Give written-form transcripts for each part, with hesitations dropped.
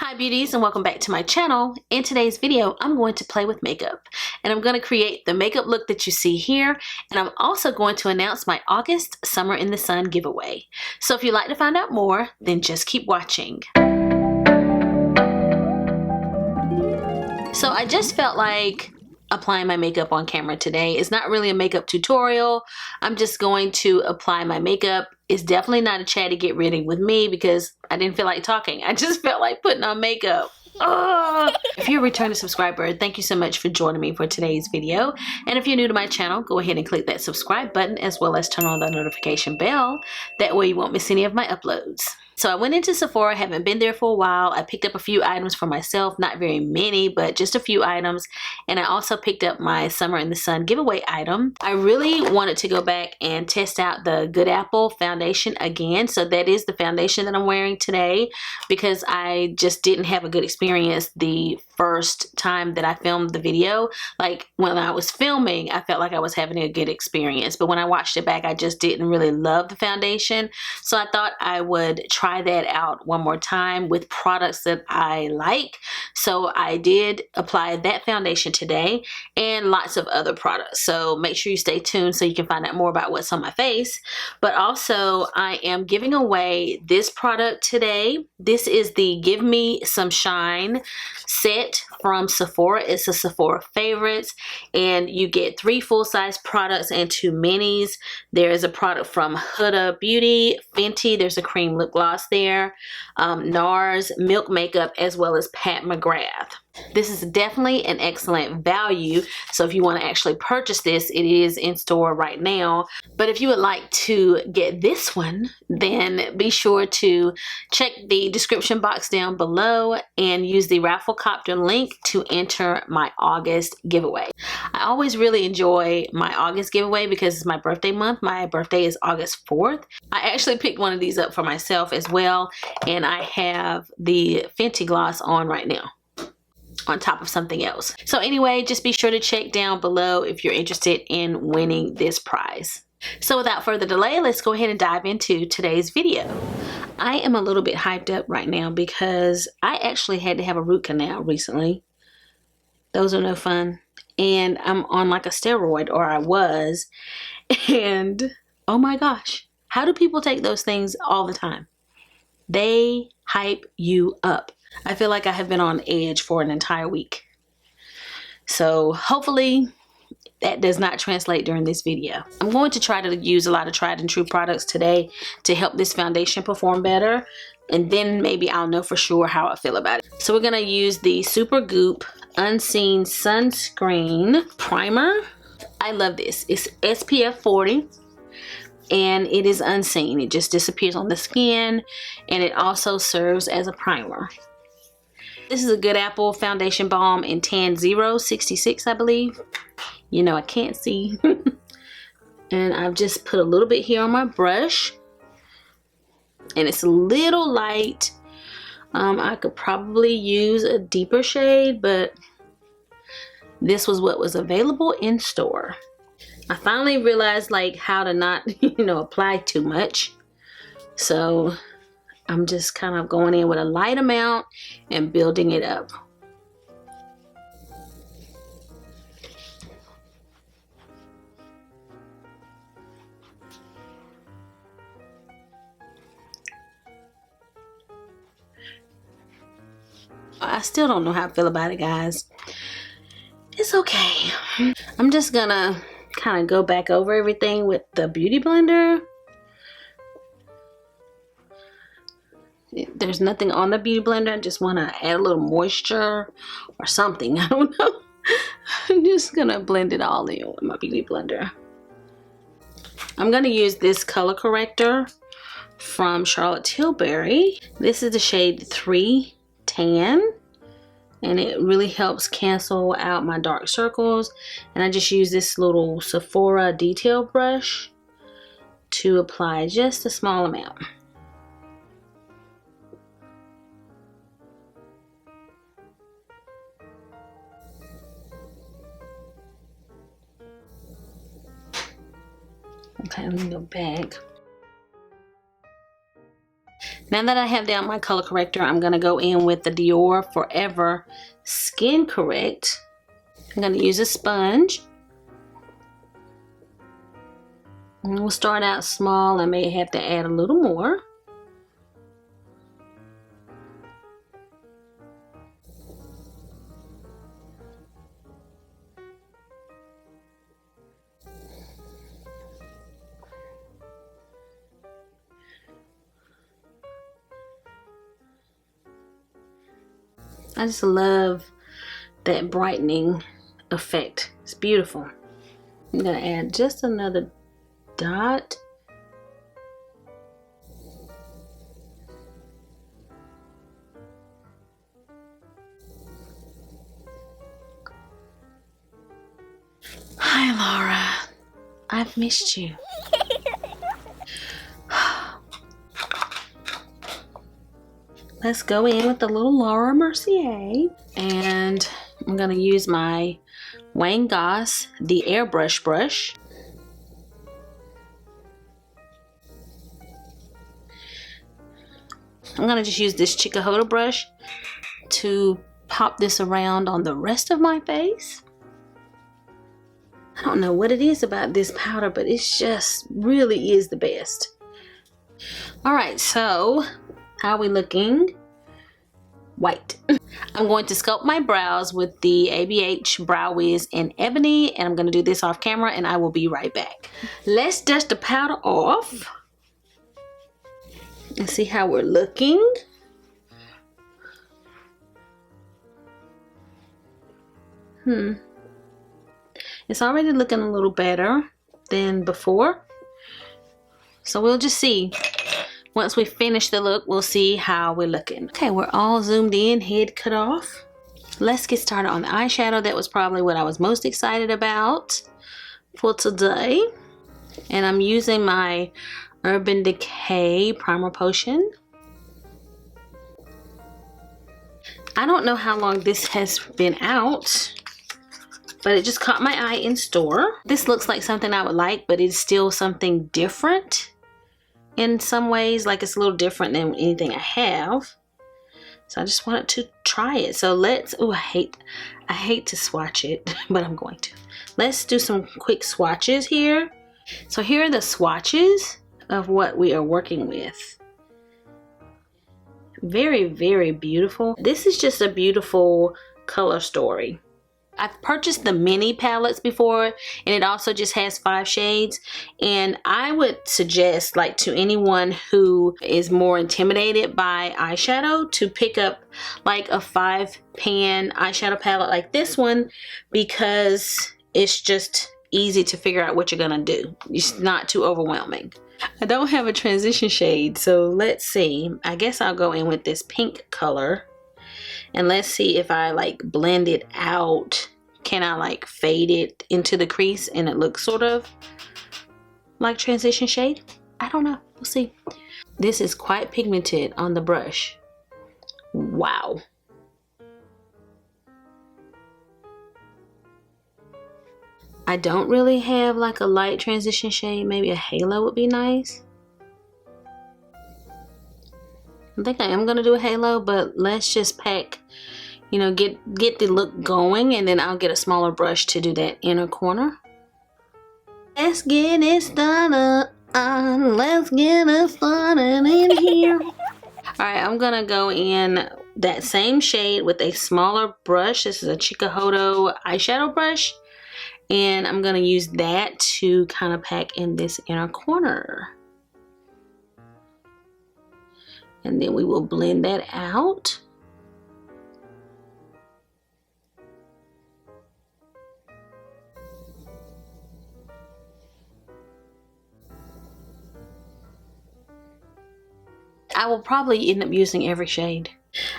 Hi beauties, and welcome back to my channel. In today's video, I'm going to play with makeup, and I'm going to create the makeup look that you see here, and I'm also going to announce my August Summer in the Sun giveaway. So if you'd like to find out more, then just keep watching. So I just felt like applying my makeup on camera today. It's not really a makeup tutorial. I'm just going to apply my makeup. It's definitely not a chatty get ready with me because I didn't feel like talking. I just felt like putting on makeup. If you're a returning subscriber, thank you so much for joining me for today's video. And if you're new to my channel, go ahead and click that subscribe button as well as turn on the notification bell. That way you won't miss any of my uploads. So I went into Sephora, haven't been there for a while. I picked up a few items for myself, not very many, but just a few items. And I also picked up my Summer in the Sun giveaway item. I really wanted to go back and test out the Good Apple Foundation again. So that is the foundation that I'm wearing today because I just didn't have a good experience the first time that I filmed the video. Like when I was filming, I felt like I was having a good experience, but when I watched it back, I just didn't really love the foundation. So I thought I would try that out one more time with products that I like. So I did apply that foundation today and lots of other products. So make sure you stay tuned so you can find out more about what's on my face. But also I am giving away this product today. This is the Give Me Some Shine set from Sephora. It's a Sephora favorites, and you get 3 full-size products and 2 minis. There is a product from Huda Beauty, Fenty, there's a cream lip gloss there, NARS, Milk Makeup, as well as Pat McGrath. This is definitely an excellent value, so if you want to actually purchase this, it is in store right now. But if you would like to get this one, then be sure to check the description box down below and use the Rafflecopter link to enter my August giveaway. I always really enjoy my August giveaway because it's my birthday month. My birthday is August 4th. I actually picked one of these up for myself as well, and I have the Fenty gloss on right now on top of something else. So anyway, just be sure to check down below if you're interested in winning this prize. So without further delay, let's go ahead and dive into today's video. I am a little bit hyped up right now because I actually had to have a root canal recently. Those are no fun. And I'm on like a steroid, or I was. And oh my gosh, how do people take those things all the time? They hype you up. I feel like I have been on edge for an entire week. So hopefully that does not translate during this video. I'm going to try to use a lot of tried and true products today to help this foundation perform better. And then maybe I'll know for sure how I feel about it. So we're going to use the Supergoop Unseen Sunscreen Primer. I love this. It's SPF 40. And it is unseen. It just disappears on the skin. And it also serves as a primer. This is a Good Apple Foundation Balm in Tan 066, I believe. You know, I can't see. And I've just put a little bit here on my brush. And it's a little light. I could probably use a deeper shade, but this was what was available in store. I finally realized like how to not, apply too much. So I'm just kind of going in with a light amount and building it up. I still don't know how I feel about it, guys. It's okay. I'm just gonna kind of go back over everything with the beauty blender. There's nothing on the beauty blender. I just want to add a little moisture or something. I don't know. I'm just gonna blend it all in with my beauty blender. I'm gonna use this color corrector from Charlotte Tilbury. This is the shade 3 Tan. And it really helps cancel out my dark circles. And I just use this little Sephora detail brush to apply just a small amount. Okay, let me go back. Now that I have down my color corrector, I'm going to go in with the Dior Forever Skin Correct. I'm going to use a sponge. And we'll start out small. I may have to add a little more. I just love that brightening effect. It's beautiful. I'm going to add just another dot. Hi, Laura. I've missed you. Let's go in with the little Laura Mercier. And I'm going to use my Wayne Goss, the airbrush brush. I'm going to just use this CHIKUHODO brush to pop this around on the rest of my face. I don't know what it is about this powder, but it just really is the best. Alright, so how are we looking? White. I'm going to sculpt my brows with the ABH Brow Wiz in Ebony, and I'm going to do this off camera, and I will be right back. Let's dust the powder off and see how we're looking. It's already looking a little better than before, so we'll just see. Once we finish the look, we'll see how we're looking. Okay, we're all zoomed in, head cut off. Let's get started on the eyeshadow. That was probably what I was most excited about for today. And I'm using my Urban Decay Primer Potion. I don't know how long this has been out, but it just caught my eye in store. This looks like something I would like, but it's still something different. In some ways, like it's a little different than anything I have, so I just wanted to try it. So let's, oh, I hate to swatch it, but I'm going to. Let's do some quick swatches here. So here are the swatches of what we are working with. Very, very beautiful. This is just a beautiful color story. I've purchased the mini palettes before, and it also just has 5 shades, and I would suggest, like, to anyone who is more intimidated by eyeshadow, to pick up like a 5-pan eyeshadow palette like this one, because it's just easy to figure out what you're gonna do. It's not too overwhelming. I don't have a transition shade, so let's see. I guess I'll go in with this pink color. And let's see if I like blend it out. Can I like fade it into the crease and it looks sort of like transition shade? I don't know. We'll see. This is quite pigmented on the brush. Wow. I don't really have like a light transition shade. Maybe a halo would be nice. I think I am gonna do a halo, but let's just pack, you know, get the look going, and then I'll get a smaller brush to do that inner corner. Let's get it started. Let's get it started in here. Alright, I'm gonna go in that same shade with a smaller brush. This is a CHIKUHODO eyeshadow brush, and I'm gonna use that to kind of pack in this inner corner. And then we will blend that out. I will probably end up using every shade.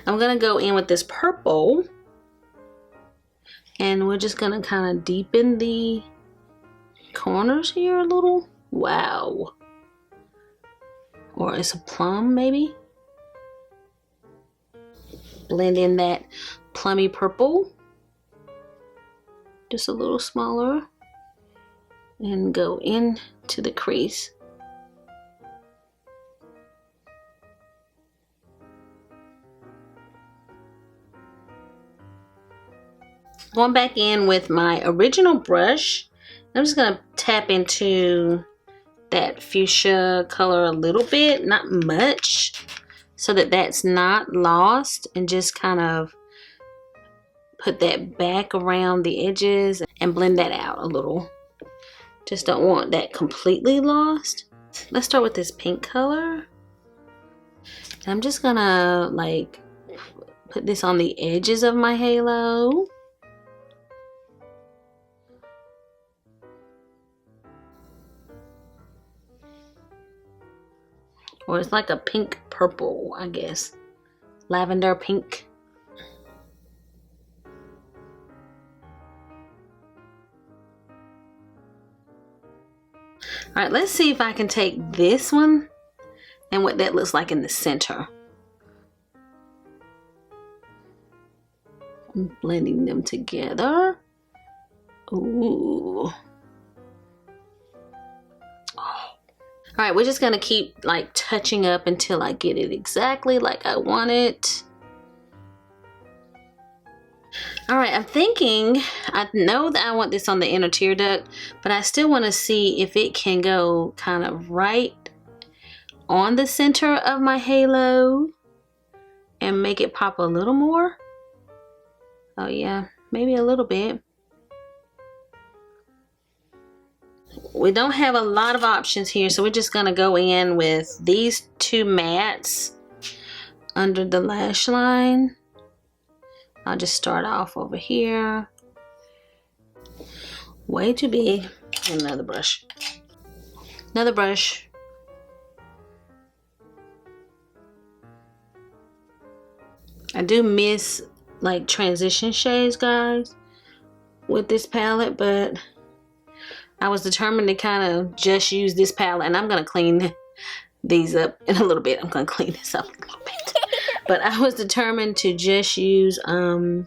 I'm gonna go in with this purple, and we're just gonna kind of deepen the corners here a little. Wow. Or it's a plum maybe. Blend in that plummy purple, just a little smaller, and go into the crease. Going back in with my original brush, I'm just gonna tap into that fuchsia color a little bit, not much, so that that's not lost, and just kind of put that back around the edges and blend that out a little. Just don't want that completely lost. Let's start with this pink color. And I'm just gonna like put this on the edges of my halo. Or it's like a pink purple, I guess. Lavender pink. Alright, let's see if I can take this one and what that looks like in the center. I'm blending them together. Ooh. Alright, we're just going to keep like touching up until I get it exactly like I want it. Alright, I'm thinking, I know that I want this on the inner tear duct, but I still want to see if it can go kind of right on the center of my halo and make it pop a little more. Oh yeah, maybe a little bit. We don't have a lot of options here, so we're just going to go in with these two mattes under the lash line. I'll just start off over here. Way too big. Another brush. Another brush. I do miss like transition shades, guys, with this palette, but I was determined to kind of just use this palette, and I'm going to clean these up in a little bit. I'm going to clean this up a little bit. But I was determined to just use the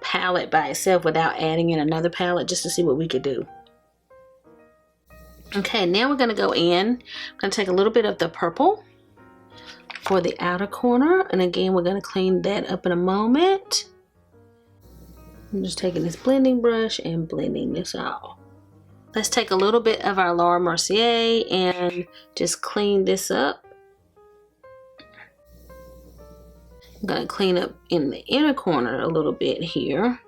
palette by itself without adding in another palette, just to see what we could do. Okay, now we're going to go in. I'm going to take a little bit of the purple for the outer corner. And again, we're going to clean that up in a moment. I'm just taking this blending brush and blending this out. Let's take a little bit of our Laura Mercier and just clean this up. I'm going to clean up in the inner corner a little bit here.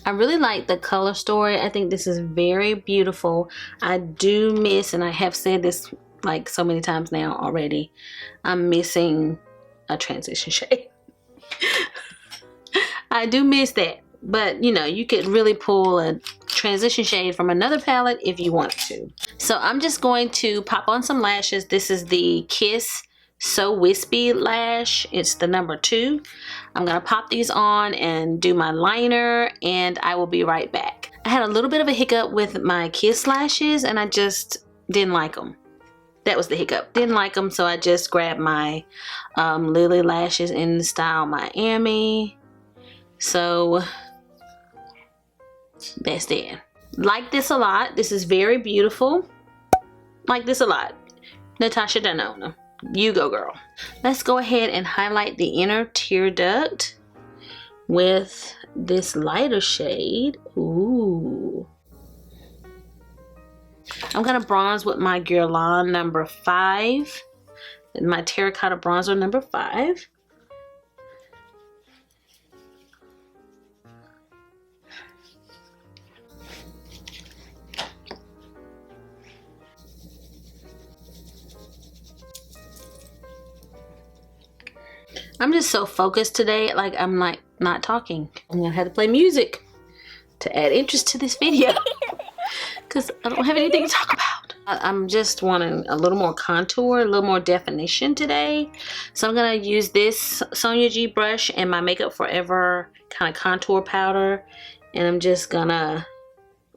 I really like the color story. I think this is very beautiful. I do miss, and I have said this like so many times now already, I'm missing a transition shade. I do miss that, but you know, you could really pull a transition shade from another palette if you wanted to. So I'm just going to pop on some lashes. This is the Kiss So Wispy lash. It's the number 2. I'm gonna pop these on and do my liner, and I will be right back. I had a little bit of a hiccup with my Kiss lashes, and I just didn't like them. That was the hiccup. Didn't like them, so I just grabbed my Lilly lashes in the style Miami. So that's it. Like this a lot. This is very beautiful. Like this a lot. Natasha Denona. You go, girl. Let's go ahead and highlight the inner tear duct with this lighter shade. Ooh. I'm going to bronze with my Guerlain number 5. My Terracotta Bronzer number 5. I'm just so focused today, like I'm like not talking. I'm gonna have to play music to add interest to this video because I don't have anything to talk about. I'm just wanting a little more contour, a little more definition today. So I'm gonna use this Sonia G brush and my Makeup Forever kind of contour powder, and I'm just gonna,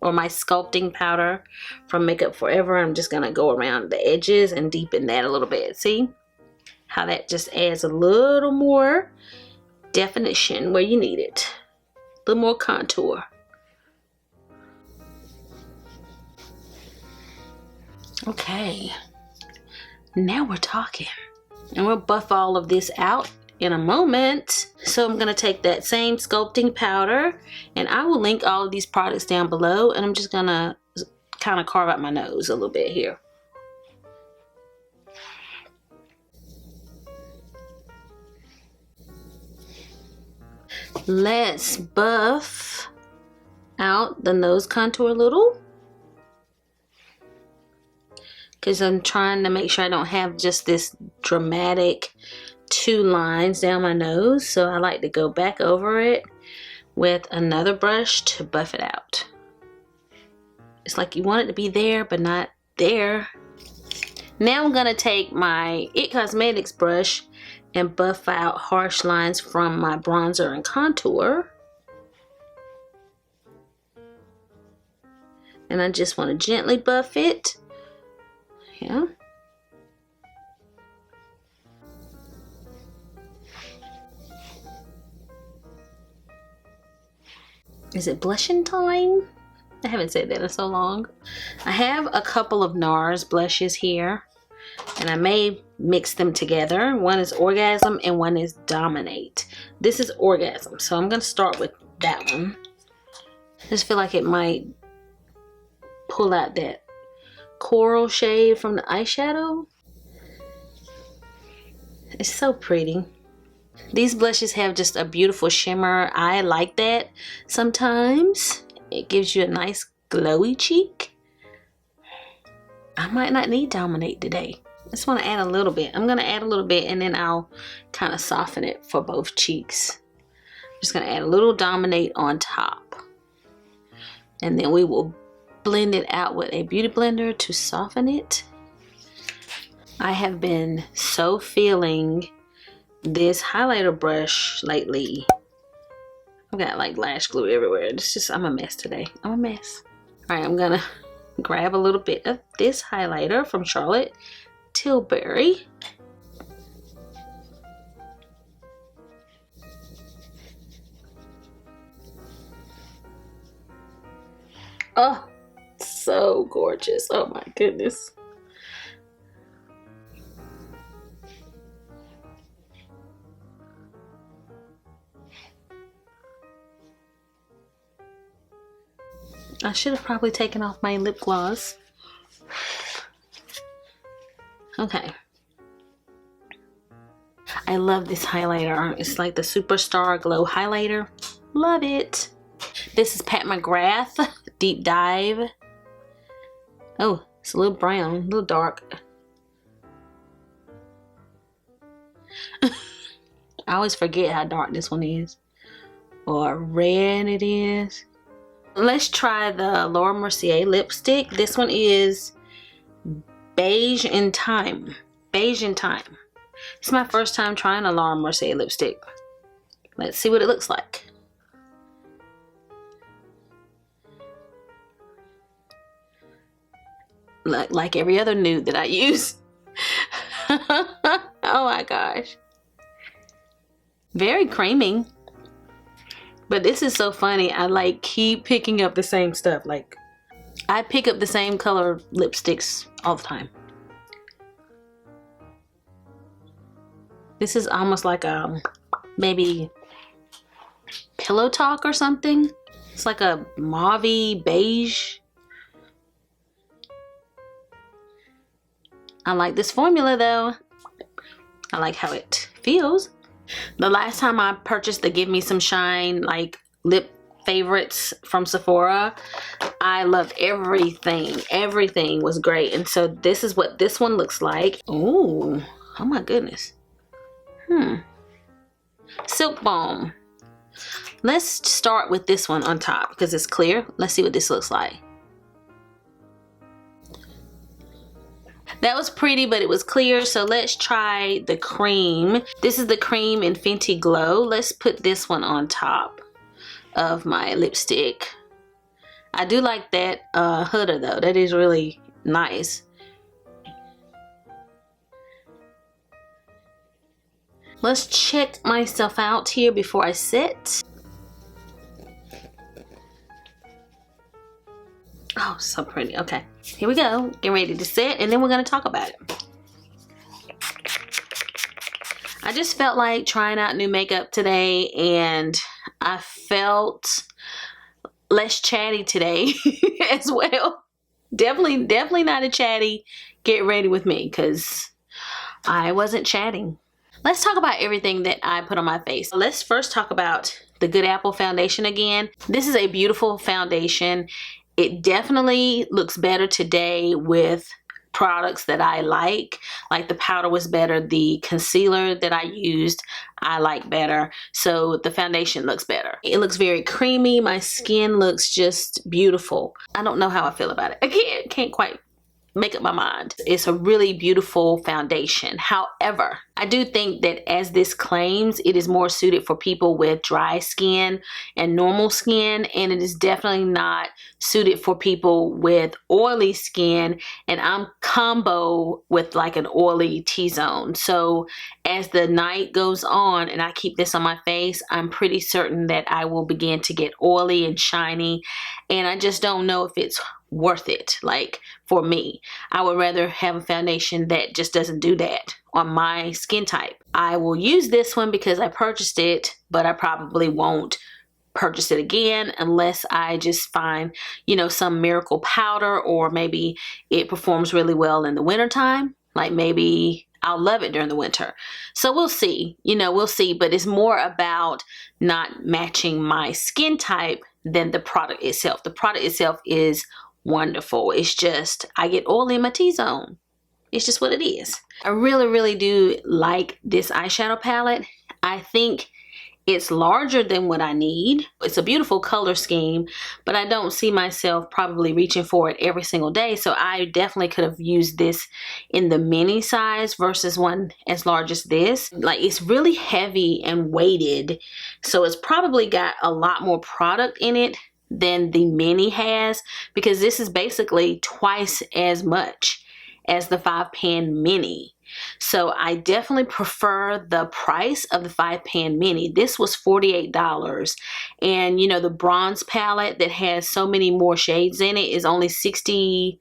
or my sculpting powder from Makeup Forever, I'm just gonna go around the edges and deepen that a little bit. See how that just adds a little more definition where you need it. A little more contour. Okay, now we're talking. And we'll buff all of this out in a moment. So I'm gonna take that same sculpting powder, and I will link all of these products down below, and I'm just gonna kind of carve out my nose a little bit here. Let's buff out the nose contour a little, because I'm trying to make sure I don't have just this dramatic two lines down my nose. So I like to go back over it with another brush to buff it out. It's like you want it to be there but not there. Now I'm gonna take my IT Cosmetics brush and buff out harsh lines from my bronzer and contour. And I just want to gently buff it. Yeah. Is it blushing time? I haven't said that in so long. I have a couple of NARS blushes here, and I may mix them together. One is Orgasm and one is Dominate. This is Orgasm, so I'm going to start with that one. I just feel like it might pull out that coral shade from the eyeshadow. It's so pretty. These blushes have just a beautiful shimmer. I like that sometimes. It gives you a nice glowy cheek. I might not need Dominate today. I just want to add a little bit. I'm going to add a little bit and then I'll kind of soften it for both cheeks. I'm just going to add a little Dominate on top. And then we will blend it out with a beauty blender to soften it. I have been so feeling this highlighter brush lately. I've got like lash glue everywhere. It's just, I'm a mess today. I'm a mess. All right, I'm gonna grab a little bit of this highlighter from Charlotte Tilbury. Oh, so gorgeous. Oh my goodness. I should have probably taken off my lip gloss. Okay. I love this highlighter. It's like the Superstar Glow Highlighter. Love it. This is Pat McGrath Deep Dive. Oh, it's a little brown, a little dark. I always forget how dark this one is. Or red it is. Let's try the Laura Mercier lipstick. This one is Beige Intime. Beige Intime. It's my first time trying a Laura Mercier lipstick. Let's see what it looks like. Like every other nude that I use. Oh my gosh. Very creamy. But this is so funny. I like keep picking up the same stuff. Like I pick up the same color lipsticks all the time. This is almost like a maybe Pillow Talk or something. It's like a mauvey beige. I like this formula though. I like how it feels. The last time I purchased the Give Me Some Shine like lip favorites from Sephora, I loved everything. Everything was great. And so this is what this one looks like. Ooh, oh my goodness. Silk Balm. Let's start with this one on top because it's clear. Let's see what this looks like. That was pretty, but it was clear. So let's try the cream. This is the cream in Fenty Glow. Let's put this one on top of my lipstick. I do like that hoodie though. That is really nice. Let's check myself out here before I sit. Oh, so pretty. Okay, here we go. Get ready to set, and then we're going to talk about it. I just felt like trying out new makeup today, and I felt less chatty today as well. Definitely not a chatty get ready with me, because I wasn't chatting. Let's talk about everything that I put on my face. Let's first talk about the Good Apple Foundation again. This is a beautiful foundation. It definitely looks better today with products that I like the powder was better. The concealer that I used, I like better. So the foundation looks better. It looks very creamy. My skin looks just beautiful. I don't know how I feel about it. I can't quite make up my mind. It's a really beautiful foundation. However, I do think that, as this claims, it is more suited for people with dry skin and normal skin, and it is definitely not suited for people with oily skin, and I'm combo with like an oily T-zone. So as the night goes on and I keep this on my face, I'm pretty certain that I will begin to get oily and shiny, and I just don't know if it's worth it. Like, for me, I would rather have a foundation that just doesn't do that on my skin type. I will use this one because I purchased it, but I probably won't purchase it again unless I just find, you know, some miracle powder, or maybe it performs really well in the wintertime. Like, maybe I'll love it during the winter. So we'll see, you know, we'll see. But it's more about not matching my skin type than the product itself. The product itself is wonderful. It's just, I get oily in my T-zone. It's just what it is. I really do like this eyeshadow palette. I think it's larger than what I need. It's a beautiful color scheme, but I don't see myself probably reaching for it every single day. So I definitely could have used this in the mini size versus one as large as this. Like, it's really heavy and weighted, so it's probably got a lot more product in it than the mini has, because this is basically twice as much as the 5-pan mini. So I definitely prefer the price of the 5-pan mini. This was $48, and you know, the bronze palette that has so many more shades in it is only $65,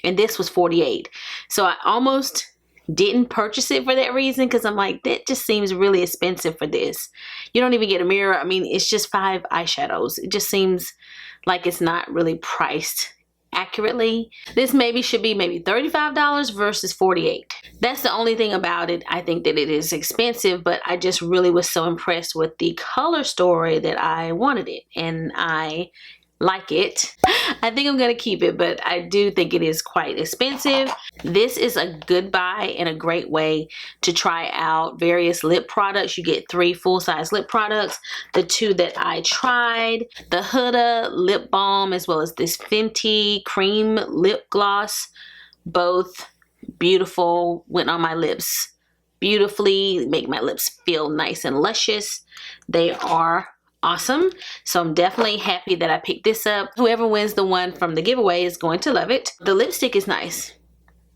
and this was $48. So I almost didn't purchase it for that reason, because I'm like, that just seems really expensive for this. You don't even get a mirror. I mean, it's just 5 eyeshadows. It just seems like it's not really priced accurately. This maybe should be maybe $35 versus $48. That's the only thing about it. I think that it is expensive, but I just really was so impressed with the color story that I wanted it, and I like it. I think I'm gonna keep it, but I do think it is quite expensive. This is a good buy and a great way to try out various lip products. You get 3 full-size lip products. The 2 that I tried, the Huda lip balm, as well as this Fenty cream lip gloss, both beautiful, went on my lips beautifully, make my lips feel nice and luscious. They are awesome. So I'm definitely happy that I picked this up. Whoever wins the one from the giveaway is going to love it. The lipstick is nice.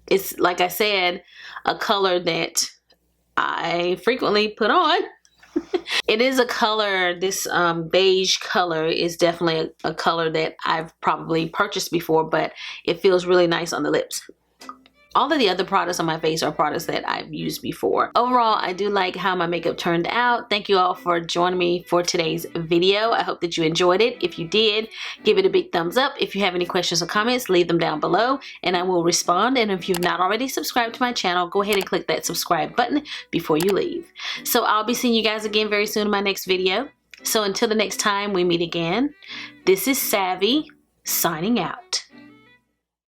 It's, like I said, a color that I frequently put on. It is a color, this beige color is definitely a color that I've probably purchased before, but it feels really nice on the lips. All of the other products on my face are products that I've used before. Overall, I do like how my makeup turned out. Thank you all for joining me for today's video. I hope that you enjoyed it. If you did, give it a big thumbs up. If you have any questions or comments, leave them down below and I will respond. And if you've not already subscribed to my channel, go ahead and click that subscribe button before you leave. So I'll be seeing you guys again very soon in my next video. So until the next time we meet again, this is Savvy signing out.